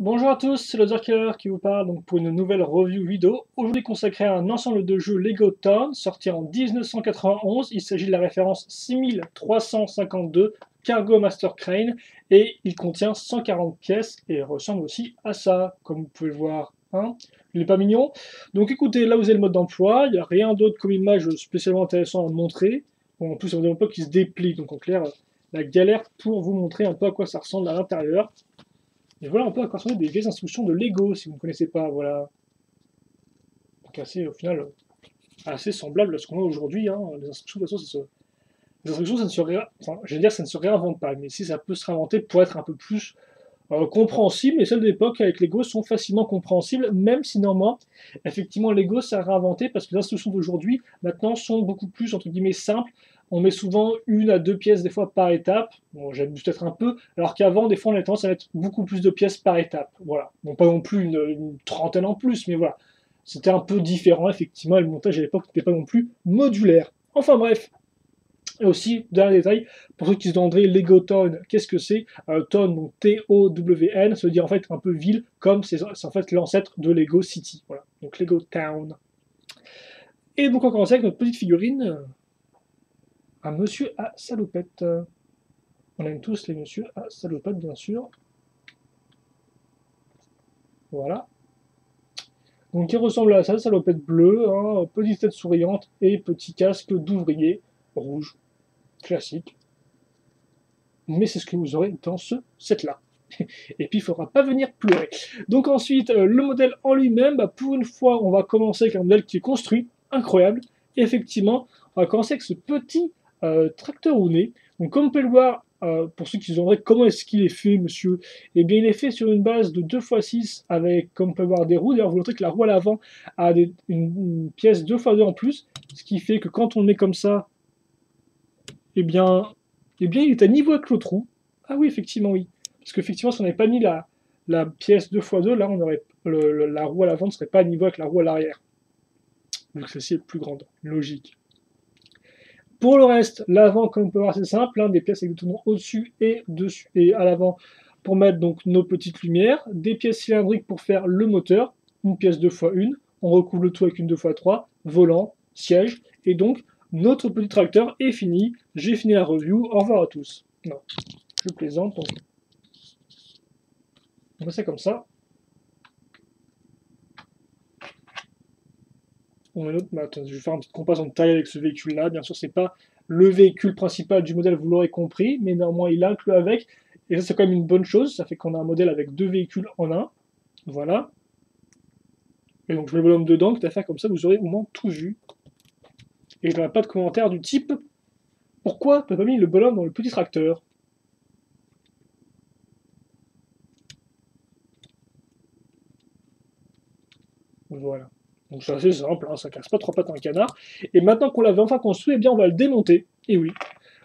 Bonjour à tous, c'est le Zerkiller qui vous parle donc pour une nouvelle review vidéo. Aujourd'hui consacrée à un ensemble de jeux Lego Town sorti en 1991. Il s'agit de la référence 6352 Cargo Master Crane et il contient 140 pièces et ressemble aussi à ça, comme vous pouvez le voir. Hein, il n'est pas mignon. Donc écoutez, là vous avez le mode d'emploi, il n'y a rien d'autre comme image spécialement intéressant à montrer. Bon, en plus, c'est un développeur qui se déplie, donc en clair, la galère pour vous montrer un peu à quoi ça ressemble à l'intérieur. Et voilà un peu à quoi ressemblaient des vieilles instructions de Lego, si vous ne connaissez pas, voilà. Donc assez, au final, assez semblable à ce qu'on a aujourd'hui, hein. Les instructions, de toute façon, les instructions, ça ne se enfin, je vais dire, ça ne se réinvente pas, mais si ça peut se réinventer pour être un peu plus compréhensible, et celles d'époque avec Lego sont facilement compréhensibles, même si néanmoins, effectivement, Lego s'est réinventé parce que les instructions d'aujourd'hui, maintenant, sont beaucoup plus, entre guillemets, simples. On met souvent une à deux pièces, des fois, par étape. Bon, j'abuse peut-être un peu, alors qu'avant, des fois, on avait tendance à mettre beaucoup plus de pièces par étape. Voilà. Bon, pas non plus une trentaine en plus, mais voilà. C'était un peu différent, effectivement, et le montage à l'époque n'était pas non plus modulaire. Enfin bref, et aussi, dernier détail, pour ceux qui se demanderaient Lego Town, qu'est-ce que c'est Town, donc T-O-W-N, ça veut dire en fait un peu ville, comme c'est en fait l'ancêtre de Lego City. Voilà, donc Lego Town. Et donc on commence avec notre petite figurine, un monsieur à salopette. On aime tous les messieurs à salopette, bien sûr. Voilà. Donc il ressemble à ça, salopette bleue, hein, petite tête souriante et petit casque d'ouvrier rouge, classique. Mais c'est ce que vous aurez dans ce set-là. Et puis il ne faudra pas venir pleurer. Donc ensuite, le modèle en lui-même, bah, pour une fois, on va commencer avec un modèle qui est construit, incroyable. Et effectivement, on va commencer avec ce petit tracteur rouné. Donc comme on peut le voir, pour ceux qui se demanderaient comment est-ce qu'il est fait, monsieur, eh bien il est fait sur une base de 2x6 avec, comme on peut le voir, des roues. D'ailleurs, vous noterez que la roue à l'avant a une pièce 2x2 en plus, ce qui fait que quand on le met comme ça, eh bien, il est à niveau avec l'autre roue. Ah oui, effectivement, oui. Parce qu'effectivement, si on n'avait pas mis la pièce 2x2, là, on aurait, la roue à l'avant ne serait pas à niveau avec la roue à l'arrière. Vu que celle-ci est plus grande. Logique. Pour le reste, l'avant, comme on peut voir, c'est simple. Hein, des pièces avec des tournants au-dessus et dessus et à l'avant pour mettre donc nos petites lumières. Des pièces cylindriques pour faire le moteur. Une pièce 2x1. On recouvre le tout avec une 2x3. Volant, siège. Et donc, notre petit tracteur est fini. J'ai fini la review. Au revoir à tous. Non, je plaisante. Donc, on fait ça comme ça. On met l'autre. Bah, attends, je vais faire une petite comparaison de taille avec ce véhicule-là. Bien sûr, c'est pas le véhicule principal du modèle, vous l'aurez compris, mais néanmoins, il inclut avec. Et ça, c'est quand même une bonne chose. Ça fait qu'on a un modèle avec deux véhicules en un. Voilà. Et donc, je mets le bonhomme dedans, tout à fait comme ça, vous aurez au moins tout vu. Et je n'aurai pas de commentaire du type pourquoi tu n'as pas mis le bonhomme dans le petit tracteur? Voilà. Donc c'est assez simple, hein, ça casse pas trois pattes à un canard. Et maintenant qu'on l'avait enfin construit, eh bien on va le démonter. Et oui.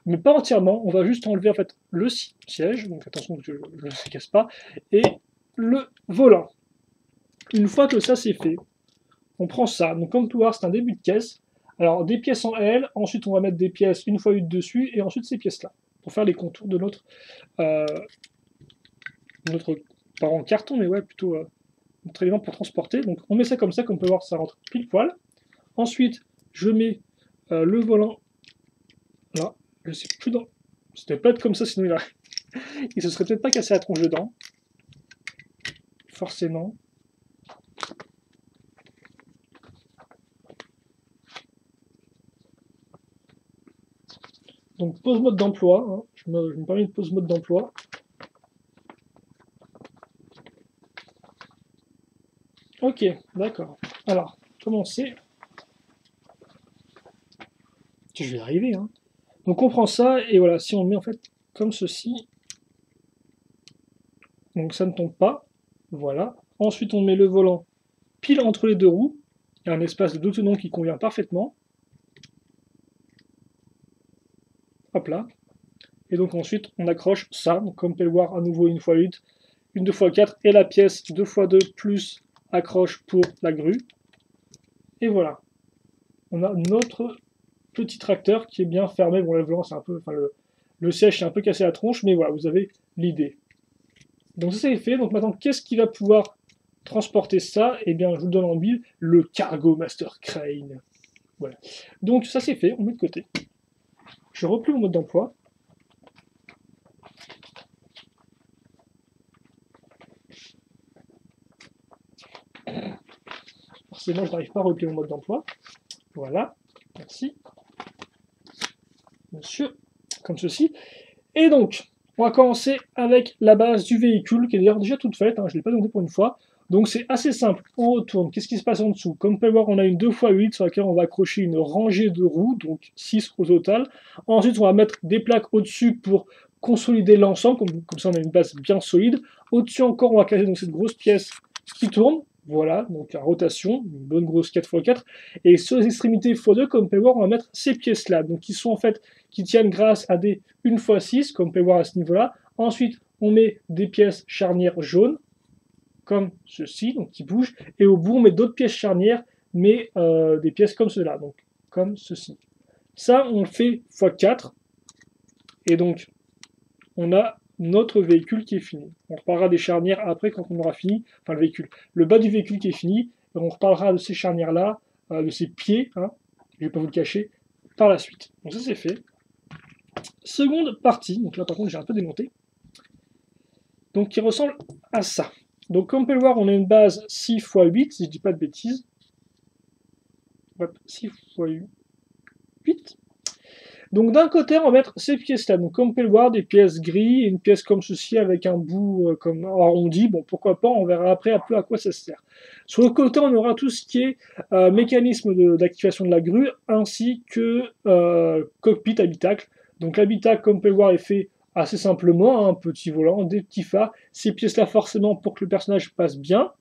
Mais pas entièrement, on va juste enlever en fait le siège, donc attention que je ne se casse pas, et le volant. Une fois que ça c'est fait, on prend ça. Donc comme tout voir, c'est un début de caisse. Alors des pièces en L, ensuite on va mettre des pièces une fois une dessus, et ensuite ces pièces-là, pour faire les contours de euh, notre pas en carton, mais ouais, plutôt notre élément pour transporter. Donc on met ça comme ça, comme on peut voir, ça rentre pile poil. Ensuite, je mets le volant là. Je sais plus dans. C'était pas être comme ça, sinon il se serait peut-être pas cassé la tronche dedans. Forcément. Donc pause mode d'emploi. Hein. Je me permets de pause mode d'emploi. Ok, d'accord. Alors, commencer. Je vais y arriver. Hein. Donc on prend ça et voilà, si on le met en fait comme ceci, donc ça ne tombe pas. Voilà. Ensuite on met le volant pile entre les deux roues. Il y a un espace de deux tenons qui convient parfaitement. Hop là. Et donc ensuite on accroche ça, donc comme on peut le voir à nouveau une fois 8, une 2x4 et la pièce 2x2 plus accroche pour la grue. Et voilà. On a notre petit tracteur qui est bien fermé. Bon, le volant, c'est un peu. Enfin, le siège, c'est un peu cassé la tronche, mais voilà, vous avez l'idée. Donc ça c'est fait, donc maintenant qu'est-ce qui va pouvoir transporter ça? Eh bien je vous le donne en mille, le Cargo Master Crane. Voilà. Donc ça c'est fait, on met de côté. Je replie mon mode d'emploi. Forcément je n'arrive pas à replier mon mode d'emploi. Voilà, merci. Monsieur, comme ceci. Et donc, on va commencer avec la base du véhicule, qui est d'ailleurs déjà toute faite, hein, je ne l'ai pas demandé pour une fois. Donc c'est assez simple, on retourne, qu'est-ce qui se passe en dessous? Comme vous pouvez voir, on a une 2x8 sur laquelle on va accrocher une rangée de roues, donc 6 au total. Ensuite, on va mettre des plaques au-dessus pour consolider l'ensemble, comme ça on a une base bien solide. Au-dessus encore, on va caser donc cette grosse pièce qui tourne, voilà, donc la rotation, une bonne grosse 4x4. Et sur les extrémités x2, comme vous pouvez voir, on va mettre ces pièces-là, donc qui sont en fait, qui tiennent grâce à des 1x6, comme vous pouvez voir à ce niveau-là. Ensuite, on met des pièces charnières jaunes, comme ceci, donc qui bougent, et au bout on met d'autres pièces charnières, mais des pièces comme cela, donc comme ceci. Ça on le fait x4, et donc on a notre véhicule qui est fini. On reparlera des charnières après quand on aura fini, enfin le véhicule, le bas du véhicule qui est fini, et on reparlera de ces charnières là, de ces pieds, hein, je ne vais pas vous le cacher, par la suite. Donc ça c'est fait. Seconde partie, donc là par contre j'ai un peu démonté, donc qui ressemble à ça. Donc comme on peut le voir, on a une base 6 x 8, si je ne dis pas de bêtises. Hop, 6 x 8. Donc d'un côté, on va mettre ces pièces-là. Donc comme on peut le voir, des pièces gris, et une pièce comme ceci avec un bout comme arrondi. Bon, pourquoi pas, on verra après un peu à quoi ça sert. Sur le côté, on aura tout ce qui est mécanisme d'activation de la grue, ainsi que cockpit habitacle. Donc l'habitacle, comme on peut le voir, est fait assez simplement, hein, un petit volant, des petits phares, ces pièces-là forcément pour que le personnage passe bien.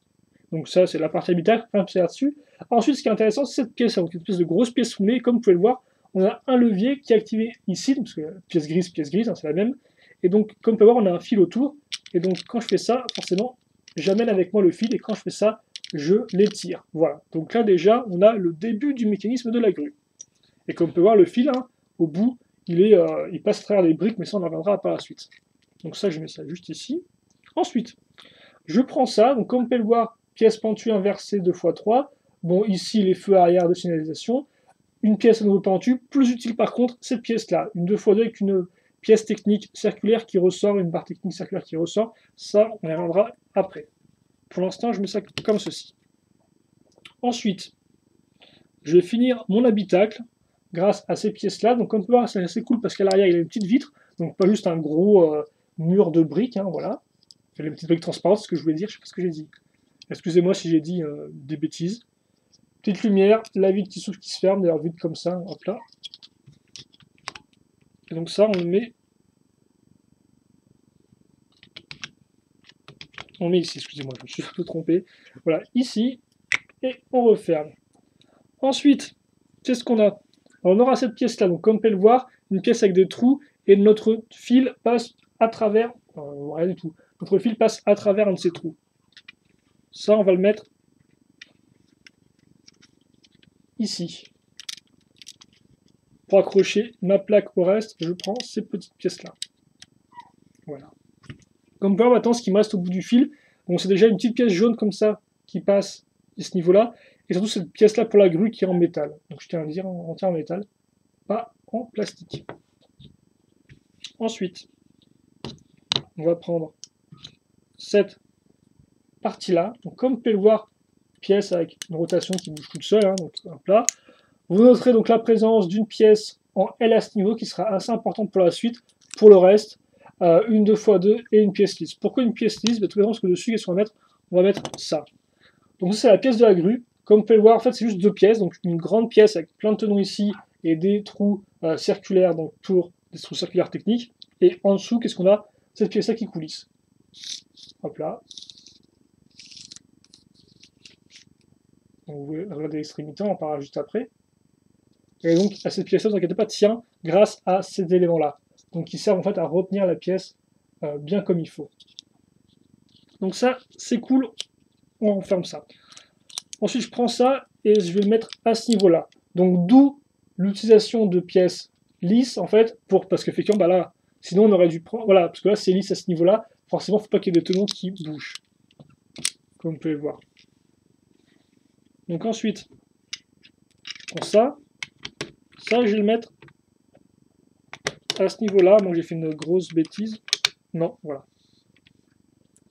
Donc ça, c'est la partie habitacle, un pied là-dessus. Ensuite, ce qui est intéressant, c'est cette pièce, donc une espèce de grosse pièce soumée, comme vous pouvez le voir, on a un levier qui est activé ici, parce que pièce grise, hein, c'est la même. Et donc, comme vous pouvez voir, on a un fil autour. Et donc, quand je fais ça, forcément, j'amène avec moi le fil, et quand je fais ça, je l'étire. Voilà. Donc là, déjà, on a le début du mécanisme de la grue. Et comme on peut voir, le fil, hein, au bout, il passe à travers les briques, mais ça, on en reviendra par la suite. Donc ça, je mets ça juste ici. Ensuite, je prends ça, donc comme vous pouvez le voir, pièce pentue inversée 2x3. Bon, ici, les feux arrière de signalisation. Une pièce à nouveau pentue. Plus utile par contre, cette pièce-là. Une 2x2 avec une pièce technique circulaire qui ressort, une barre technique circulaire qui ressort. Ça, on y reviendra après. Pour l'instant, je mets ça comme ceci. Ensuite, je vais finir mon habitacle grâce à ces pièces-là. Donc comme vous pouvez voir, c'est assez cool parce qu'à l'arrière, il y a une petite vitre. Donc pas juste un gros mur de briques, hein, voilà. Les petites briques transparentes, c'est ce que je voulais dire, je sais pas ce que j'ai dit. Excusez-moi si j'ai dit des bêtises. Petite lumière, la vitre qui s'ouvre, qui se ferme, d'ailleurs vite comme ça, hop là. Et donc ça, on le met... On met ici, excusez-moi, je me suis un peu trompé. Voilà, ici, et on referme. Ensuite, qu'est-ce qu'on a? On aura cette pièce-là, donc comme vous pouvez le voir, une pièce avec des trous, et notre fil passe à travers... rien du tout. Notre fil passe à travers un de ces trous. Ça, on va le mettre ici. Pour accrocher ma plaque au reste, je prends ces petites pièces-là. Voilà. Comme vous pouvez voir maintenant, ce qui me reste au bout du fil, donc c'est déjà une petite pièce jaune comme ça qui passe à ce niveau-là, et surtout cette pièce-là pour la grue qui est en métal. Donc je tiens à le dire, entière en métal, pas en plastique. Ensuite, on va prendre cette partie-là. Donc comme vous pouvez le voir, pièce avec une rotation qui bouge toute seule, hein, donc hop là. Vous noterez donc la présence d'une pièce en L à ce niveau qui sera assez importante pour la suite. Pour le reste, une 2x2 et une pièce lisse. Pourquoi une pièce lisse? Tout simplement parce que dessus, qu'est-ce qu'on va mettre? On va mettre ça. Donc ça, c'est la pièce de la grue. Comme vous pouvez le voir, en fait, c'est juste deux pièces. Donc une grande pièce avec plein de tenons ici et des trous circulaires, donc pour des trous circulaires techniques. Et en dessous, qu'est-ce qu'on a? Cette pièce-là qui coulisse. Hop là. Donc, vous regardez l'extrémité, on en parlera juste après. Et donc, à cette pièce-là, ne vous inquiétez pas, tient grâce à ces éléments-là. Donc, qui servent en fait à retenir la pièce bien comme il faut. Donc ça, c'est cool. On referme ça. Ensuite, je prends ça et je vais le mettre à ce niveau-là. Donc, d'où l'utilisation de pièces lisses, en fait, parce qu'effectivement, bah là, sinon on aurait dû prendre, voilà, parce que là, c'est lisse à ce niveau-là, forcément, il ne faut pas qu'il y ait des tenons qui bougent, comme vous pouvez le voir. Donc ensuite, pour ça, je vais le mettre à ce niveau-là. Moi, j'ai fait une grosse bêtise. Non, voilà.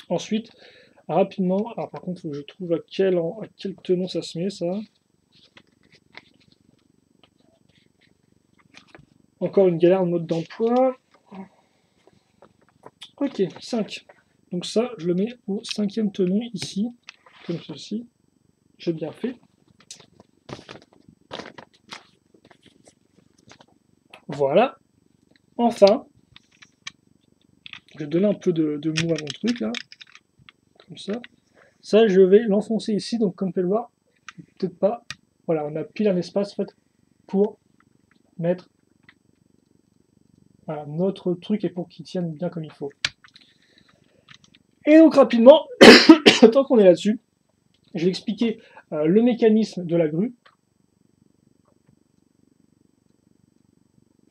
Ensuite, rapidement, alors par contre, il faut que je trouve à quel tenon ça se met, ça. Encore une galère de mode d'emploi. Ok, 5. Donc ça, je le mets au 5e tenon ici, comme ceci. J'ai bien fait. Voilà. Enfin, je vais donner un peu de mou à mon truc, là. Comme ça. Ça, je vais l'enfoncer ici, donc comme vous pouvez le voir, peut-être pas. Voilà, on a pile un espace, en fait, pour mettre voilà, notre truc et pour qu'il tienne bien comme il faut. Et donc, rapidement, tant qu'on est là-dessus, je vais expliquer le mécanisme de la grue.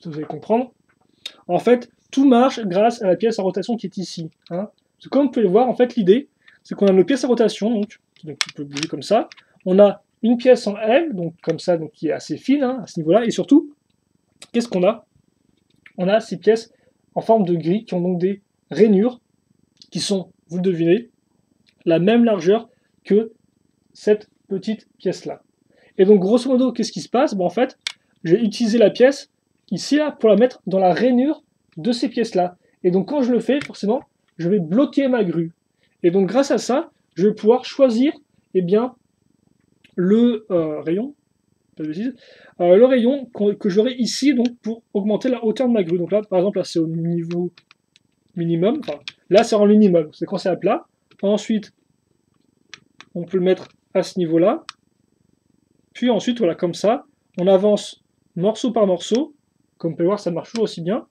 Ça, vous allez comprendre. En fait, tout marche grâce à la pièce à rotation qui est ici. Hein. Parce que comme vous pouvez le voir, en fait, l'idée, c'est qu'on a nos pièces à rotation, donc qui peut bouger comme ça. On a une pièce en L, donc comme ça, donc qui est assez fine hein, à ce niveau-là. Et surtout, qu'est-ce qu'on a? On a ces pièces en forme de grille qui ont donc des rainures qui sont, vous le devinez, la même largeur que cette petite pièce-là. Et donc, grosso modo, qu'est-ce qui se passe? En fait, je vais utiliser la pièce ici là, pour la mettre dans la rainure de ces pièces-là. Et donc, quand je le fais, forcément, je vais bloquer ma grue. Et donc, grâce à ça, je vais pouvoir choisir eh bien, le rayon, le rayon que j'aurai ici donc, pour augmenter la hauteur de ma grue. Donc là, par exemple, là, c'est au niveau minimum. Enfin, là, c'est en minimum, c'est quand c'est à plat. Ensuite, on peut le mettre à ce niveau-là. Puis ensuite, voilà, comme ça, on avance morceau par morceau. Comme vous pouvez voir, ça marche toujours aussi bien,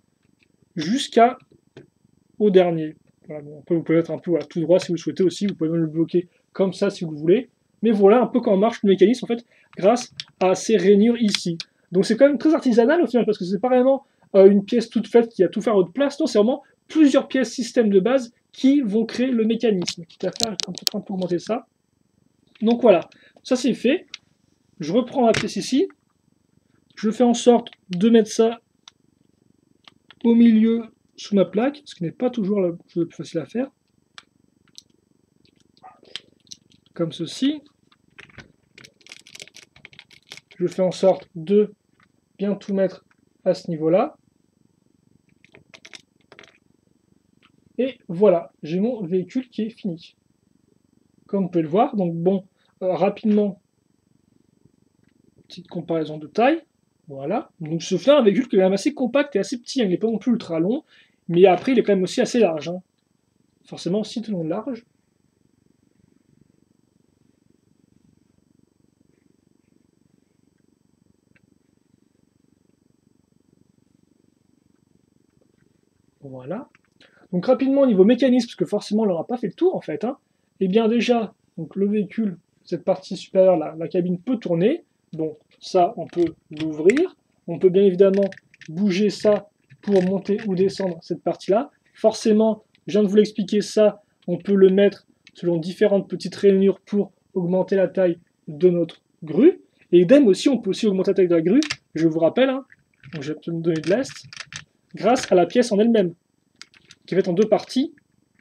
jusqu'au dernier. Voilà, bon, après, vous pouvez mettre un peu voilà, tout droit si vous le souhaitez aussi. Vous pouvez même le bloquer comme ça si vous le voulez. Mais voilà un peu comment marche le mécanisme, en fait, grâce à ces rainures ici. Donc c'est quand même très artisanal au final, parce que c'est pas vraiment une pièce toute faite qui a tout fait à votre place. Non, c'est vraiment plusieurs pièces système de base qui vont créer le mécanisme. Quitte à faire, peut-être un peu augmenter ça. Donc voilà, ça c'est fait. Je reprends la pièce ici. Je fais en sorte de mettre ça au milieu sous ma plaque, ce qui n'est pas toujours la chose la plus facile à faire. Comme ceci. Je fais en sorte de bien tout mettre à ce niveau-là. Et voilà, j'ai mon véhicule qui est fini. Comme vous pouvez le voir, donc bon, rapidement, petite comparaison de taille. Voilà, donc ce fait un véhicule qui est quand même assez compact et assez petit, hein. Il n'est pas non plus ultra long, mais après il est quand même aussi assez large. Hein. Forcément 6 tonneaux de large. Voilà. Donc rapidement au niveau mécanisme, parce que forcément on n'aura pas fait le tour en fait, hein, et bien déjà, donc le véhicule, cette partie supérieure, la cabine peut tourner. Bon, ça on peut l'ouvrir. On peut bien évidemment bouger ça pour monter ou descendre cette partie-là. Forcément, je viens de vous l'expliquer, ça, on peut le mettre selon différentes petites rainures pour augmenter la taille de notre grue. Et idem aussi, on peut aussi augmenter la taille de la grue, je vous rappelle, hein, donc je vais me donner de l'est, grâce à la pièce en elle-même qui va être en deux parties.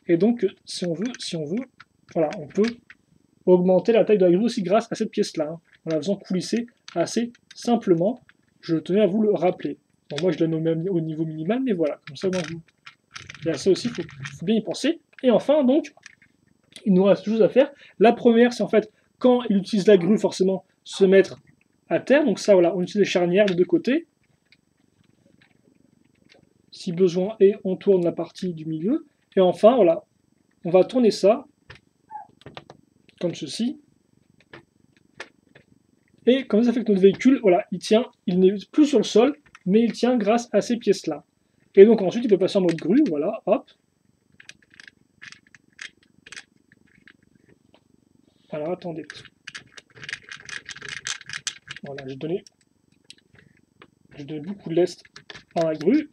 Et donc, si on veut, voilà, on peut augmenter la taille de la grue aussi grâce à cette pièce-là, hein, en la faisant coulisser assez simplement. Je tenais à vous le rappeler. Bon, moi, je la mets au niveau minimal, mais voilà, comme ça, vous. Et à ça aussi, il faut bien y penser. Et enfin, donc, il nous reste deux choses à faire. La première, c'est en fait, quand il utilise la grue, forcément, se mettre à terre. Donc ça, voilà, on utilise les charnières de deux côtés. Si besoin, et on tourne la partie du milieu. Et enfin, voilà, on va tourner ça, comme ceci. Et comme ça fait que notre véhicule, voilà, il tient, il n'est plus sur le sol, mais il tient grâce à ces pièces-là. Et donc ensuite, il peut passer en mode grue, voilà, hop. Alors attendez. Voilà, je donnais beaucoup de lest à la grue.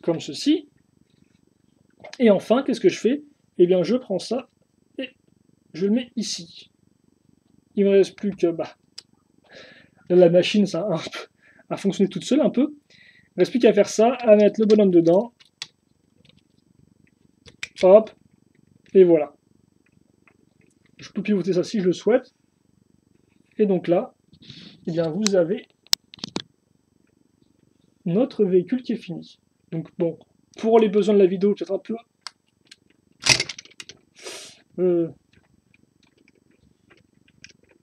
Comme ceci. Et enfin, qu'est-ce que je fais? Eh bien, je prends ça et je le mets ici. Il ne me reste plus que... Bah, la machine, ça a fonctionné toute seule un peu. Il ne reste plus qu'à faire ça, à mettre le bonhomme dedans. Hop, et voilà. Je peux pivoter ça si je le souhaite. Et donc là, eh bien, vous avez notre véhicule qui est fini. Donc bon, pour les besoins de la vidéo, peut-être un peu...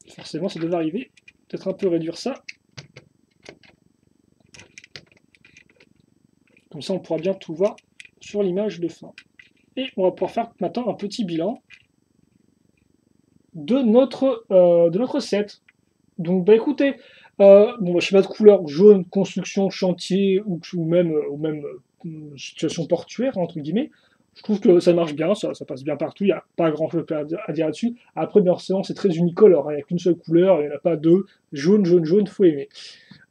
forcément, ça devait arriver. Peut-être un peu réduire ça. Comme ça, on pourra bien tout voir sur l'image de fin. Et on va pouvoir faire maintenant un petit bilan de notre set. Donc, bah écoutez, bon, schéma de couleur jaune, construction, chantier ou même situation portuaire, entre guillemets. Je trouve que ça marche bien, ça passe bien partout, il n'y a pas grand chose à dire là-dessus. Après, bien forcément, c'est très unicolore, il n'y a qu'une seule couleur, il n'y en a pas deux. Jaune, jaune, jaune, faut aimer.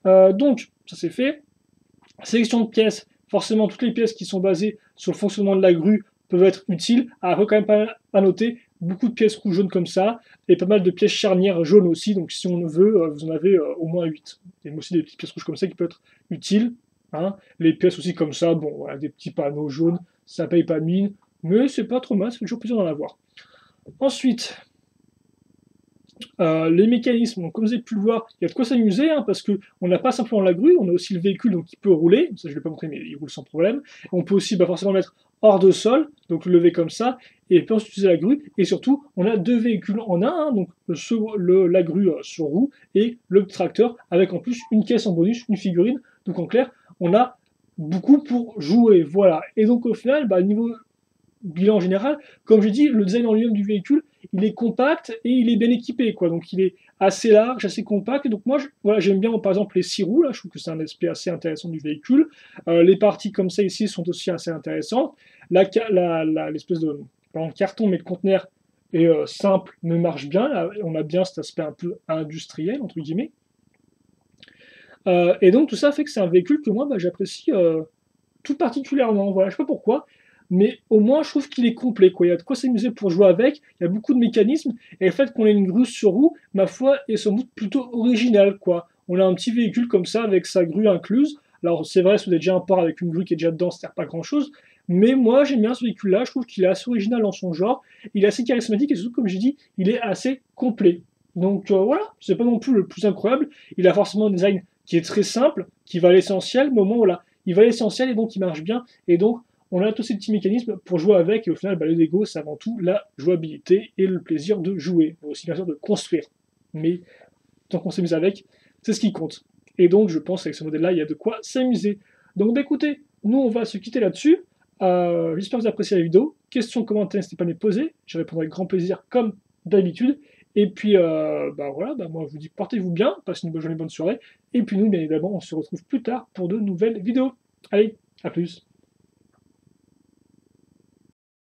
Donc, ça c'est fait. Sélection de pièces, forcément, toutes les pièces qui sont basées sur le fonctionnement de la grue peuvent être utiles. Après, quand même pas à noter, beaucoup de pièces rouges jaunes comme ça, et pas mal de pièces charnières jaunes aussi, donc si on veut, vous en avez au moins 8. Il y a aussi des petites pièces rouges comme ça qui peuvent être utiles. Hein. Les pièces aussi comme ça, bon, voilà, des petits panneaux jaunes, ça paye pas de mine, mais c'est pas trop mal, ça fait toujours plaisir d'en avoir. Ensuite, les mécanismes, donc, comme vous avez pu le voir, il y a de quoi s'amuser, hein, parce qu'on n'a pas simplement la grue, on a aussi le véhicule donc, qui peut rouler, ça je ne l'ai pas montré, mais il roule sans problème. On peut aussi forcément le mettre hors de sol, donc le lever comme ça, et puis ensuite utiliser la grue, et surtout, on a deux véhicules en un, donc la grue sur roue, et le tracteur, avec en plus une caisse en bonus, une figurine, donc en clair, on a beaucoup pour jouer, voilà. Et donc au final, niveau bilan général, comme je dis, le design en lui-même du véhicule, il est compact et il est bien équipé, quoi. Donc il est assez large, assez compact. Et donc moi, voilà, j'aime bien par exemple les 6 roues, là, je trouve que c'est un aspect assez intéressant du véhicule. Les parties comme ça ici sont aussi assez intéressantes. L'espèce de carton mais de conteneur est simple, mais marche bien. Là, on a bien cet aspect un peu industriel, entre guillemets. Et donc tout ça fait que c'est un véhicule que moi j'apprécie tout particulièrement. Voilà, je sais pas pourquoi, mais au moins je trouve qu'il est complet. Quoi. Il y a de quoi s'amuser pour jouer avec, il y a beaucoup de mécanismes, et le fait qu'on ait une grue sur roue, ma foi, est sans doute plutôt original. Quoi. On a un petit véhicule comme ça avec sa grue incluse. Alors c'est vrai, si vous avez déjà un port avec une grue qui est déjà dedans, ça sert pas grand chose. Mais moi j'aime bien ce véhicule-là, je trouve qu'il est assez original dans son genre, il est assez charismatique et surtout, comme j'ai dit, il est assez complet. Donc voilà, c'est pas non plus le plus incroyable. Il a forcément un design qui est très simple, qui va à l'essentiel, mais au moins voilà, il va à l'essentiel et donc il marche bien. Et donc on a tous ces petits mécanismes pour jouer avec, et au final, le Lego, c'est avant tout la jouabilité et le plaisir de jouer, mais aussi bien sûr de construire. Mais tant qu'on s'amuse avec, c'est ce qui compte. Et donc je pense qu'avec ce modèle-là, il y a de quoi s'amuser. Donc écoutez, nous on va se quitter là-dessus. J'espère que vous avez apprécié la vidéo. Questions, commentaires, n'hésitez pas à les poser. Je répondrai avec grand plaisir comme d'habitude. Et puis voilà, moi je vous dis portez-vous bien, passez une bonne journée, bonne soirée. Et puis nous, bien évidemment, on se retrouve plus tard pour de nouvelles vidéos. Allez, à plus.